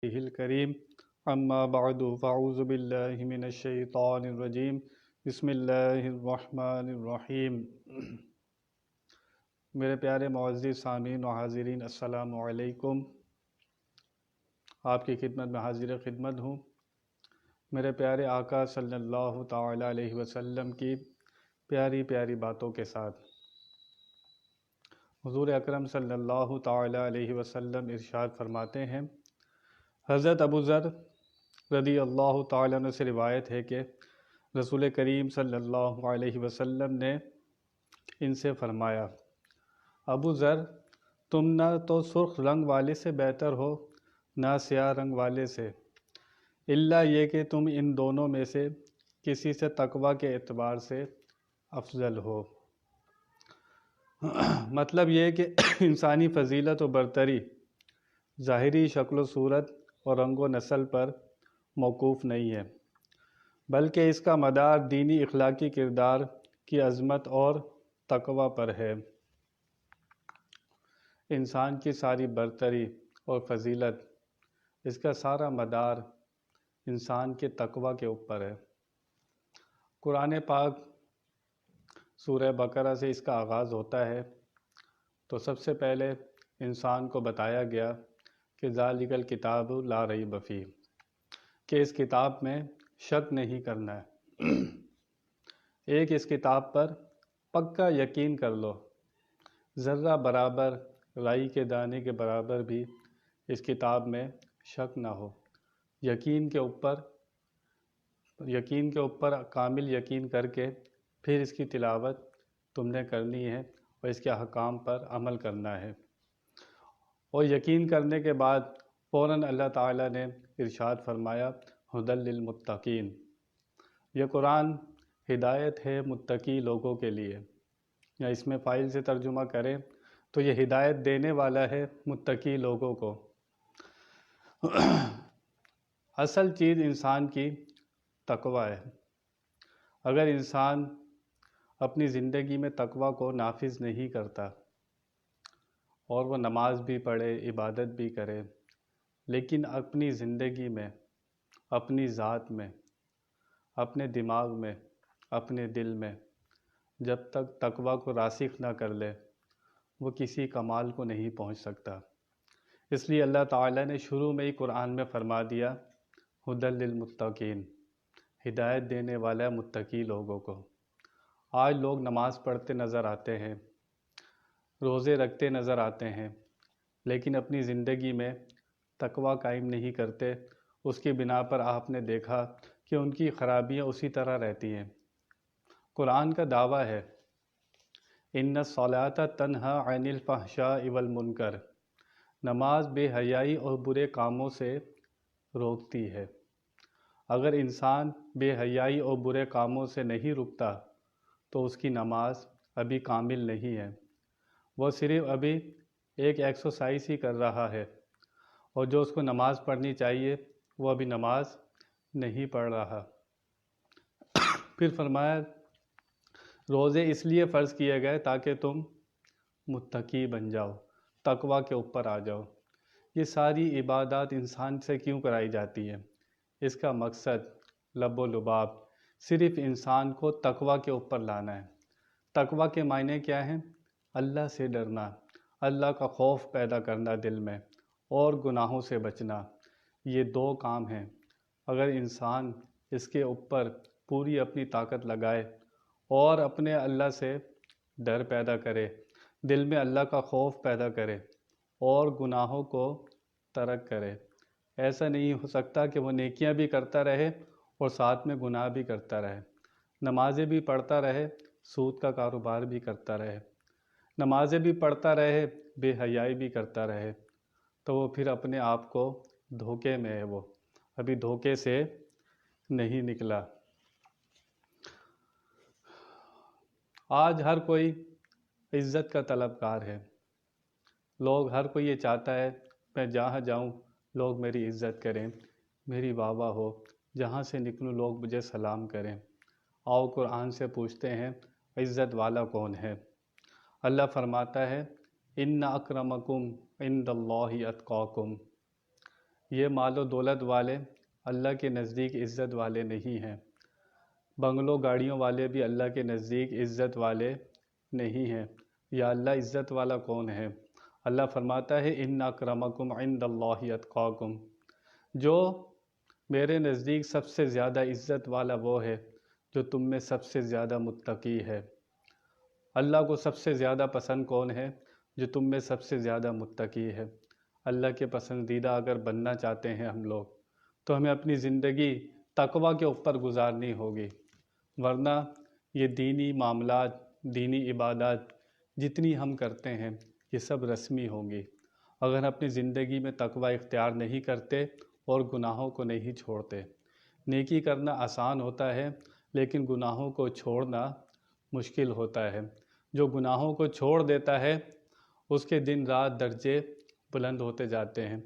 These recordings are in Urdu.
الکریم اما بعد فاعوذ باللہ من الشیطان الرجیم بسم اللہ الرحمن الرحیم۔ میرے پیارے معزز سامعین و حاضرین، السلام علیکم۔ آپ کی خدمت میں حاضر خدمت ہوں میرے پیارے آقا صلی اللہ تعالی علیہ وسلم کی پیاری پیاری باتوں کے ساتھ۔ حضور اکرم صلی اللہ تعالی علیہ وسلم ارشاد فرماتے ہیں، حضرت ابو ذر رضی اللہ تعالیٰ عنہ سے روایت ہے کہ رسول کریم صلی اللہ علیہ وسلم نے ان سے فرمایا، ابو ذر، تم نہ تو سرخ رنگ والے سے بہتر ہو نہ سیاہ رنگ والے سے، الا یہ کہ تم ان دونوں میں سے کسی سے تقوی کے اعتبار سے افضل ہو۔ مطلب یہ کہ انسانی فضیلت و برتری ظاہری شکل و صورت اور رنگ و نسل پر موقوف نہیں ہے، بلکہ اس کا مدار دینی اخلاقی کردار کی عظمت اور تقوی پر ہے۔ انسان کی ساری برتری اور فضیلت، اس کا سارا مدار انسان کے تقوی کے اوپر ہے۔ قرآن پاک سورہ بقرہ سے اس کا آغاز ہوتا ہے تو سب سے پہلے انسان کو بتایا گیا کہ ذالک الکتاب لا ریب فیہ، کہ اس کتاب میں شک نہیں کرنا ہے، ایک اس کتاب پر پکا یقین کر لو، ذرہ برابر، رائی کے دانے کے برابر بھی اس کتاب میں شک نہ ہو۔ یقین کے اوپر کامل یقین کر کے پھر اس کی تلاوت تم نے کرنی ہے اور اس کے احکام پر عمل کرنا ہے۔ اور یقین کرنے کے بعد فوراً اللہ تعالیٰ نے ارشاد فرمایا، ھدی للمتقین، یہ قرآن ہدایت ہے متقی لوگوں کے لیے، یا اس میں فاعل سے ترجمہ کریں تو یہ ہدایت دینے والا ہے متقی لوگوں کو۔ اصل چیز انسان کی تقوی ہے۔ اگر انسان اپنی زندگی میں تقوی کو نافذ نہیں کرتا اور وہ نماز بھی پڑھے، عبادت بھی کرے، لیکن اپنی زندگی میں، اپنی ذات میں، اپنے دماغ میں، اپنے دل میں جب تک تقوی کو راسخ نہ کر لے، وہ کسی کمال کو نہیں پہنچ سکتا۔ اس لیے اللہ تعالیٰ نے شروع میں ہی قرآن میں فرما دیا، ھدی للمتقین، ہدایت دینے والا ہے متقی لوگوں کو۔ آج لوگ نماز پڑھتے نظر آتے ہیں، روزے رکھتے نظر آتے ہیں، لیکن اپنی زندگی میں تقوی قائم نہیں کرتے۔ اس کی بنا پر آپ نے دیکھا کہ ان کی خرابیاں اسی طرح رہتی ہیں۔ قرآن کا دعویٰ ہے، ان الصلاۃ تنہی عن الفحشاء والمنکر، نماز بے حیائی اور برے کاموں سے روکتی ہے۔ اگر انسان بے حیائی اور برے کاموں سے نہیں رکتا تو اس کی نماز ابھی کامل نہیں ہے، وہ صرف ابھی ایک ایکسرسائز ہی کر رہا ہے، اور جو اس کو نماز پڑھنی چاہیے وہ ابھی نماز نہیں پڑھ رہا۔ پھر فرمایا، روزے اس لیے فرض کیے گئے تاکہ تم متقی بن جاؤ، تقوی کے اوپر آ جاؤ۔ یہ ساری عبادات انسان سے کیوں کرائی جاتی ہیں؟ اس کا مقصد لب و لباب صرف انسان کو تقوی کے اوپر لانا ہے۔ تقوی کے معنی کیا ہیں؟ اللہ سے ڈرنا، اللہ کا خوف پیدا کرنا دل میں، اور گناہوں سے بچنا۔ یہ دو کام ہیں۔ اگر انسان اس کے اوپر پوری اپنی طاقت لگائے اور اپنے اللہ سے ڈر پیدا کرے، دل میں اللہ کا خوف پیدا کرے اور گناہوں کو ترک کرے، ایسا نہیں ہو سکتا کہ وہ نیکیاں بھی کرتا رہے اور ساتھ میں گناہ بھی کرتا رہے، نمازیں بھی پڑھتا رہے، سود کا کاروبار بھی کرتا رہے، نمازیں بھی پڑھتا رہے، بے حیائی بھی کرتا رہے، تو وہ پھر اپنے آپ کو دھوکے میں ہے، وہ ابھی دھوکے سے نہیں نکلا۔ آج ہر کوئی عزت کا طلبگار ہے۔ لوگ، ہر کوئی یہ چاہتا ہے میں جہاں جاؤں لوگ میری عزت کریں، میری واہ واہ ہو، جہاں سے نکلوں لوگ مجھے سلام کریں۔ آؤ قرآن سے پوچھتے ہیں عزت والا کون ہے؟ اللہ فرماتا ہے، ان اکرمکم عند اللہ اتقاکم، یہ مال و دولت والے اللہ کے نزدیک عزت والے نہیں ہیں، بنگلوں گاڑیوں والے بھی اللہ کے نزدیک عزت والے نہیں ہیں۔ یا اللہ عزت والا کون ہے؟ اللہ فرماتا ہے ان اکرمکم عند اللہ اتقاکم، جو میرے نزدیک سب سے زیادہ عزت والا وہ ہے جو تم میں سب سے زیادہ متقی ہے۔ اللہ کو سب سے زیادہ پسند کون ہے؟ جو تم میں سب سے زیادہ متقی ہے۔ اللہ کے پسندیدہ اگر بننا چاہتے ہیں ہم لوگ تو ہمیں اپنی زندگی تقوی کے اوپر گزارنی ہوگی، ورنہ یہ دینی معاملات، دینی عبادات جتنی ہم کرتے ہیں یہ سب رسمی ہوں گی، اگر اپنی زندگی میں تقوی اختیار نہیں کرتے اور گناہوں کو نہیں چھوڑتے۔ نیکی کرنا آسان ہوتا ہے لیکن گناہوں کو چھوڑنا مشکل ہوتا ہے۔ جو گناہوں کو چھوڑ دیتا ہے اس کے دن رات درجے بلند ہوتے جاتے ہیں،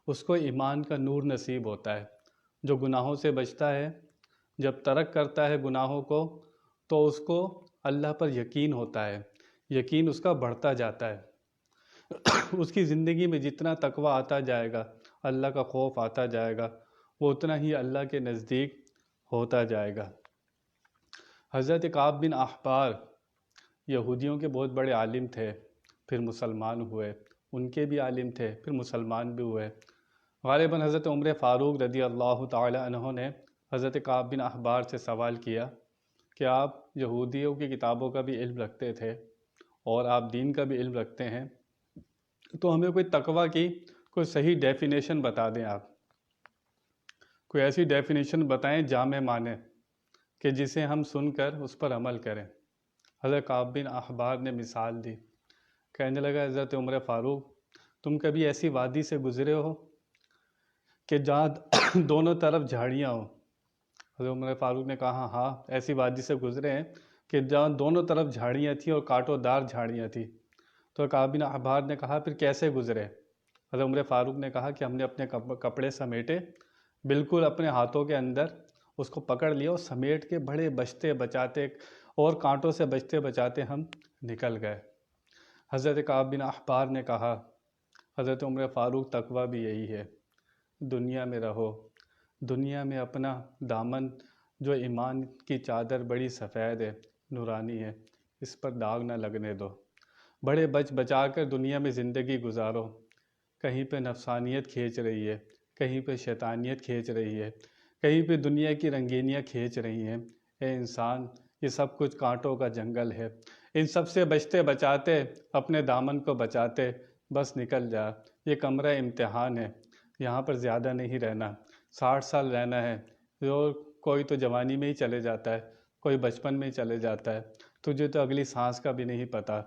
اس کو ایمان کا نور نصیب ہوتا ہے۔ جو گناہوں سے بچتا ہے، جب ترک کرتا ہے گناہوں کو تو اس کو اللہ پر یقین ہوتا ہے، یقین اس کا بڑھتا جاتا ہے۔ اس کی زندگی میں جتنا تقوی آتا جائے گا، اللہ کا خوف آتا جائے گا، وہ اتنا ہی اللہ کے نزدیک ہوتا جائے گا۔ حضرت کعب بن احبار یہودیوں کے بہت بڑے عالم تھے، پھر مسلمان ہوئے، ان کے بھی عالم تھے پھر مسلمان بھی ہوئے۔ غالباً حضرت عمر فاروق رضی اللہ تعالی عنہ نے حضرت کعب بن احبار سے سوال کیا کہ آپ یہودیوں کی کتابوں کا بھی علم رکھتے تھے اور آپ دین کا بھی علم رکھتے ہیں، تو ہمیں کوئی تقوی کی کوئی صحیح ڈیفینیشن بتا دیں، آپ کوئی ایسی ڈیفینیشن بتائیں جامع معنی کہ جسے ہم سن کر اس پر عمل کریں۔ حضرت کعب بن احبار نے مثال دی، کہنے لگا حضرت عمر فاروق تم کبھی ایسی وادی سے گزرے ہو کہ جہاں دونوں طرف جھاڑیاں ہوں؟ حضرت عمر فاروق نے کہا ہاں ایسی وادی سے گزرے ہیں کہ جہاں دونوں طرف جھاڑیاں تھیں اور کانٹوں دار جھاڑیاں تھیں۔ تو کعب بن احبار نے کہا پھر کیسے گزرے؟ حضرت عمر فاروق نے کہا کہ ہم نے اپنے کپڑے سمیٹے، بالکل اپنے ہاتھوں کے اندر اس کو پکڑ لیا اور سمیٹ کے بڑے بچتے بچاتے اور کانٹوں سے بچتے بچاتے ہم نکل گئے۔ حضرت کعب بن احبار نے کہا حضرت عمر فاروق تقوی بھی یہی ہے، دنیا میں رہو، دنیا میں اپنا دامن جو ایمان کی چادر بڑی سفید ہے، نورانی ہے، اس پر داغ نہ لگنے دو، بڑے بچا کر دنیا میں زندگی گزارو۔ کہیں پہ نفسانیت کھینچ رہی ہے، کہیں پہ شیطانیت کھینچ رہی ہے، کہیں پہ دنیا کی رنگینیاں کھینچ رہی ہیں۔ اے انسان یہ سب کچھ کانٹوں کا جنگل ہے، ان سب سے بچتے بچاتے اپنے دامن کو بچاتے بس نکل جا۔ یہ کمرہ امتحان ہے، یہاں پر زیادہ نہیں رہنا، 60 سال رہنا ہے، کوئی تو جوانی میں ہی چلے جاتا ہے، کوئی بچپن میں ہی چلے جاتا ہے، تجھے تو اگلی سانس کا بھی نہیں پتہ۔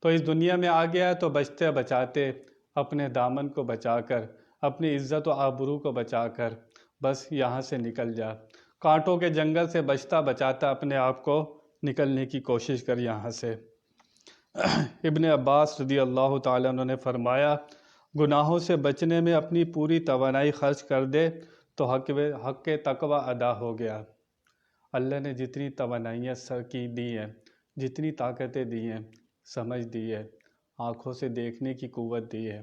تو اس دنیا میں آ گیا تو بچتے بچاتے اپنے دامن کو بچا کر، اپنی عزت و آبرو کو بچا کر بس یہاں سے نکل جا، کانٹوں کے جنگل سے بچتا بچاتا اپنے آپ کو نکلنے کی کوشش کر یہاں سے۔ ابن عباس رضی اللہ تعالیٰ عنہ نے فرمایا گناہوں سے بچنے میں اپنی پوری توانائی خرچ کر دے تو حق تقوی ادا ہو گیا۔ اللہ نے جتنی توانائیاں دی ہیں، جتنی طاقتیں دی ہیں، سمجھ دی ہے، آنکھوں سے دیکھنے کی قوت دی ہے،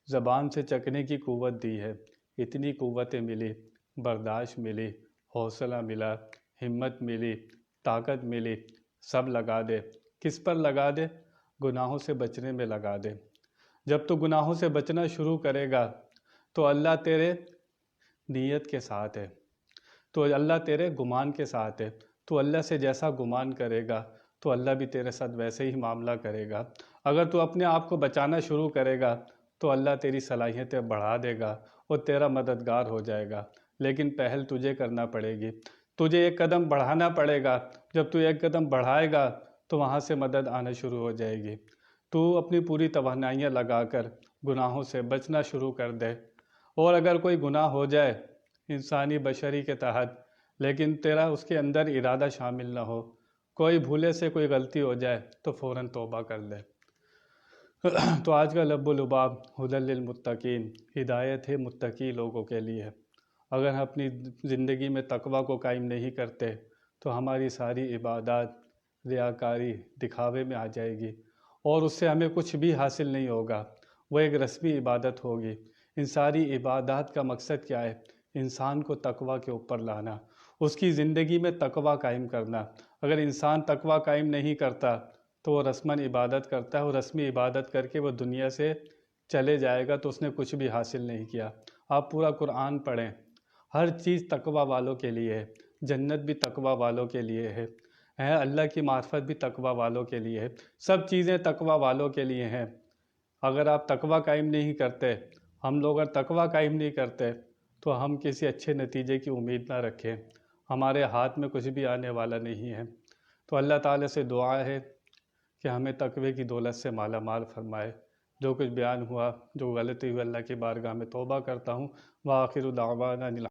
زبان سے چکھنے کی قوت دی ہے، اتنی قوتیں ملی، برداشت ملی، حوصلہ ملا، ہمت ملی، طاقت ملی، سب لگا دے۔ کس پر لگا دے؟ گناہوں سے بچنے میں لگا دے۔ جب تو گناہوں سے بچنا شروع کرے گا تو اللہ تیرے نیت کے ساتھ ہے، تو اللہ تیرے گمان کے ساتھ ہے، تو اللہ سے جیسا گمان کرے گا تو اللہ بھی تیرے ساتھ ویسے ہی معاملہ کرے گا۔ اگر تو اپنے آپ کو بچانا شروع کرے گا تو اللہ تیری صلاحیتیں بڑھا دے گا اور تیرا مددگار ہو جائے گا، لیکن پہل تجھے کرنا پڑے گی، تجھے ایک قدم بڑھانا پڑے گا۔ جب تو ایک قدم بڑھائے گا تو وہاں سے مدد آنا شروع ہو جائے گی۔ تو اپنی پوری توانائیاں لگا کر گناہوں سے بچنا شروع کر دے، اور اگر کوئی گناہ ہو جائے انسانی بشری کے تحت لیکن تیرا اس کے اندر ارادہ شامل نہ ہو، کوئی بھولے سے کوئی غلطی ہو جائے تو فوراً توبہ کر لے۔ تو آج کا لب و لباب ھدی للمتقین، ہدایت ہے متقی لوگوں کے لیے۔ اگر ہم اپنی زندگی میں تقوی کو قائم نہیں کرتے تو ہماری ساری عبادات ریاکاری، دکھاوے میں آ جائے گی اور اس سے ہمیں کچھ بھی حاصل نہیں ہوگا، وہ ایک رسمی عبادت ہوگی، ان ساری عبادات کا مقصد کیا ہے؟ انسان کو تقوی کے اوپر لانا، اس کی زندگی میں تقوی قائم کرنا۔ اگر انسان تقوی قائم نہیں کرتا تو وہ رسماً عبادت کرتا ہے، اور رسمی عبادت کر کے وہ دنیا سے چلے جائے گا تو اس نے کچھ بھی حاصل نہیں کیا۔ آپ پورا قرآن پڑھیں، ہر چیز تقوی والوں کے لیے ہے، جنت بھی تقوی والوں کے لیے ہے، اللہ کی معرفت بھی تقوی والوں کے لیے ہے، سب چیزیں تقوی والوں کے لیے ہیں۔ اگر آپ تقوی قائم نہیں کرتے، ہم لوگ اگر تقوی قائم نہیں کرتے تو ہم کسی اچھے نتیجے کی امید نہ رکھیں، ہمارے ہاتھ میں کچھ بھی آنے والا نہیں ہے۔ تو اللہ تعالیٰ سے دعا ہے کہ ہمیں تقوی کی دولت سے مالا مال فرمائے۔ جو کچھ بیان ہوا، جو غلطی ہوئی، اللہ کی بارگاہ میں توبہ کرتا ہوں۔ وآخر دعوانا